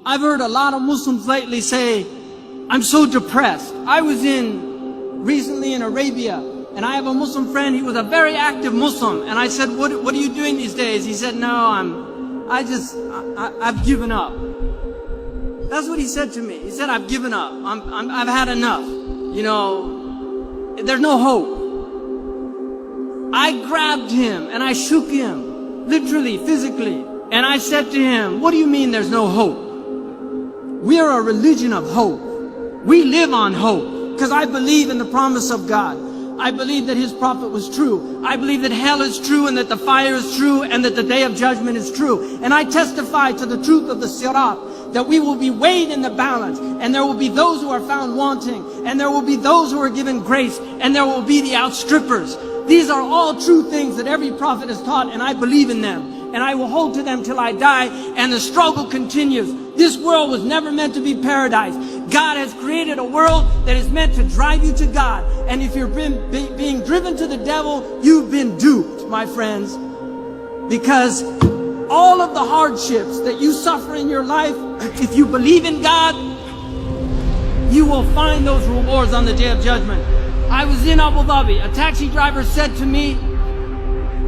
I've heard a lot of Muslims lately say, I'm so depressed. I was recently in Arabia, and I have a Muslim friend. He was a very active Muslim, and I said, what are you doing these days? He said, no, I've given up. That's what he said to me. He said, I've given up. I've had enough. You know, there's no hope. I grabbed him and I shook him, literally, physically. And I said to him, what do you mean there's no hope? We are a religion of hope. We live on hope because I believe in the promise of God. I believe that His prophet was true. I believe that hell is true and that the fire is true and that the day of judgment is true. And I testify to the truth of the sirat, that we will be weighed in the balance, and there will be those who are found wanting, and there will be those who are given grace, and there will be the outstrippers. These are all true things that every prophet has taught, and I believe in them. And I will hold to them till I die, and the struggle continues. This world was never meant to be paradise. God has created a world that is meant to drive you to God. And if you're being driven to the devil, you've been duped, my friends. Because all of the hardships that you suffer in your life, if you believe in God, you will find those rewards on the day of judgment. I was in Abu Dhabi. A taxi driver said to me,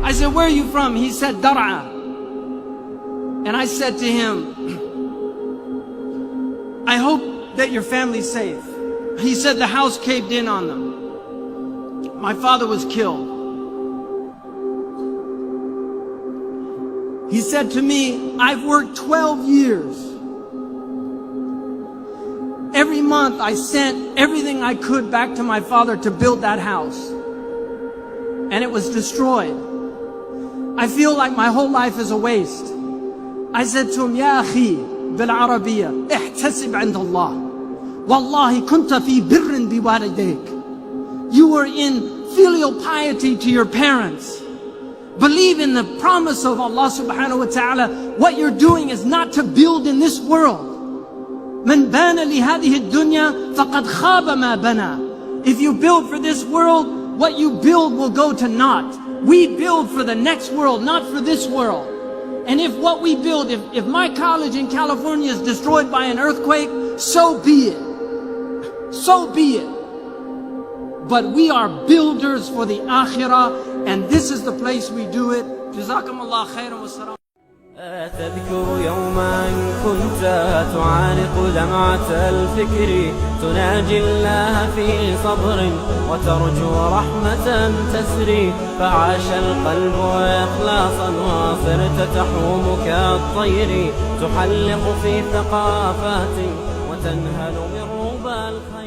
I said, where are you from? He said, Dar'a. And I said to him, I hope that your family's safe. He said the house caved in on them. My father was killed. He said to me, I've worked 12 years. Every month I sent everything I could back to my father to build that house. And it was destroyed. I feel like my whole life is a waste. I said to him, Ya akhi, bil Arabiya, ihtasib 'inda Allah. Wallahi kunta fi birrin biwalidayk. You were in filial piety to your parents. Believe in the promise of Allah subhanahu wa ta'ala. What you're doing is not to build in this world. Man bana li hadhihi ad-dunya faqad khaba ma bana. If you build for this world, what you build will go to naught. We build for the next world, not for this world. And if what we build, if my college in California is destroyed by an earthquake, so be it. So be it. But we are builders for the akhirah, and this is the place we do it. Jazakumullah khairan wa salam. تذكر يوما كنت تعانق دمعة الفكر تناجي الله في صبر وترجو رحمة تسري فعاش القلب إخلاصا وصرت تحوم كالطير تحلق في ثقافات وتنهل من ربى الخير.